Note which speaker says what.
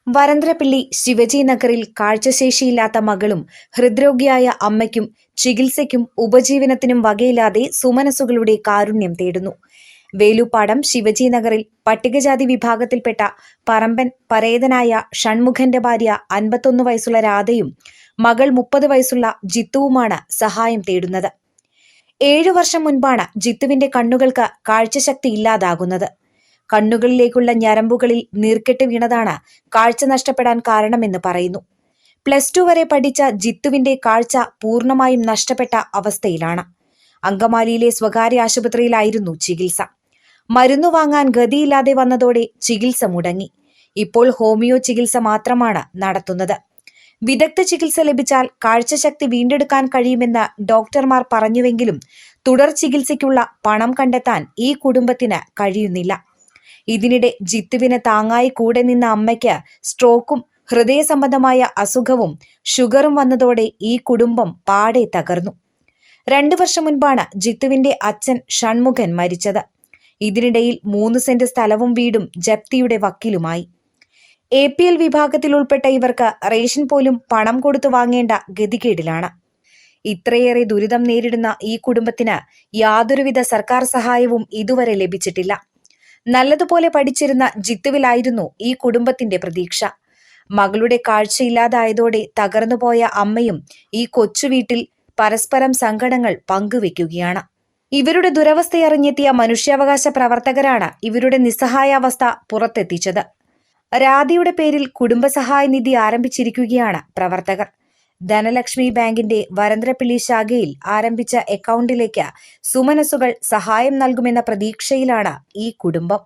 Speaker 1: വരന്തരപ്പിള്ളി ശിവജി നഗറിൽ കാഴ്ചശേഷിയില്ലാത്ത മകളും ഹൃദ്രോഗിയായ അമ്മയ്ക്കും ചികിത്സയ്ക്കും ഉപജീവനത്തിനും വകയില്ലാതെ സുമനസുകളുടെ കാരുണ്യം തേടുന്നു. വേലുപ്പാടം ശിവജി നഗറിൽ പട്ടികജാതി വിഭാഗത്തിൽപ്പെട്ട പറമ്പൻ പരേതനായ ഷൺമുഖന്റെ ഭാര്യ 51 വയസ്സുള്ള രാധയും മകൾ 30 വയസ്സുള്ള ജിത്തുവുമാണ് സഹായം തേടുന്നത്. 7 വർഷം മുൻപാണ് ജിത്തുവിന്റെ കണ്ണുകൾക്ക് കാഴ്ചശക്തി ഇല്ലാതാകുന്നത്. കണ്ണുകളിലേക്കുള്ള ഞരമ്പുകളിൽ നീർക്കെട്ട് വീണതാണ് കാഴ്ച നഷ്ടപ്പെടാൻ കാരണമെന്ന് പറയുന്നു. +2 വരെ പഠിച്ച ജിത്തുവിന്റെ കാഴ്ച പൂർണ്ണമായും നഷ്ടപ്പെട്ട അവസ്ഥയിലാണ്. അങ്കമാലിയിലെ സ്വകാര്യ ആശുപത്രിയിലായിരുന്നു ചികിത്സ. മരുന്നു വാങ്ങാൻ ഗതിയില്ലാതെ വന്നതോടെ ചികിത്സ മുടങ്ങി. ഇപ്പോൾ ഹോമിയോ ചികിത്സ മാത്രമാണ് നടത്തുന്നത്. വിദഗ്ധ ചികിത്സ ലഭിച്ചാൽ കാഴ്ചശക്തി വീണ്ടെടുക്കാൻ കഴിയുമെന്ന് ഡോക്ടർമാർ പറഞ്ഞുവെങ്കിലും തുടർ ചികിത്സയ്ക്കുള്ള പണം കണ്ടെത്താൻ ഈ കുടുംബത്തിന് കഴിയുന്നില്ല. ഇതിനിടെ ജിത്തുവിന് താങ്ങായി കൂടെ നിന്ന അമ്മയ്ക്ക് സ്ട്രോക്കും ഹൃദയ സംബന്ധമായ അസുഖവും ഷുഗറും വന്നതോടെ ഈ കുടുംബം പാടെ തകർന്നു. 2 വർഷം മുൻപാണ് ജിത്തുവിന്റെ അച്ഛൻ ഷൺമുഖൻ മരിച്ചത്. ഇതിനിടയിൽ 3 സെന്റ് സ്ഥലവും വീടും ജപ്തിയുടെ വക്കിലുമായി. APL വിഭാഗത്തിൽ ഉൾപ്പെട്ട ഇവർക്ക് റേഷൻ പോലും പണം കൊടുത്തു വാങ്ങേണ്ട ഗതികേടിലാണ്. ഇത്രയേറെ ദുരിതം നേരിടുന്ന ഈ കുടുംബത്തിന് യാതൊരുവിധ സർക്കാർ സഹായവും ഇതുവരെ ലഭിച്ചിട്ടില്ല. നല്ലതുപോലെ പഠിച്ചിരുന്ന ജിത്തുവിലായിരുന്നു ഈ കുടുംബത്തിന്റെ പ്രതീക്ഷ. മകളുടെ കാഴ്ചയില്ലാതായതോടെ തകർന്നുപോയ അമ്മയും ഈ കൊച്ചുവീട്ടിൽ പരസ്പരം സങ്കടങ്ങൾ പങ്കുവെക്കുകയാണ്. ഇവരുടെ ദുരവസ്ഥയറിഞ്ഞെത്തിയ മനുഷ്യാവകാശ പ്രവർത്തകരാണ് ഇവരുടെ നിസ്സഹായാവസ്ഥ പുറത്തെത്തിച്ചത്. രാധയുടെ പേരിൽ കുടുംബസഹായ നിധി ആരംഭിച്ചിരിക്കുകയാണ് പ്രവർത്തകർ. ധനലക്ഷ്മി ബാങ്കിന്റെ വരന്തരപ്പിള്ളി ശാഖയിൽ ആരംഭിച്ച അക്കൗണ്ടിലേക്ക് സുമനസുകൾ സഹായം നൽകുമെന്ന പ്രതീക്ഷയിലാണ് ഈ കുടുംബം.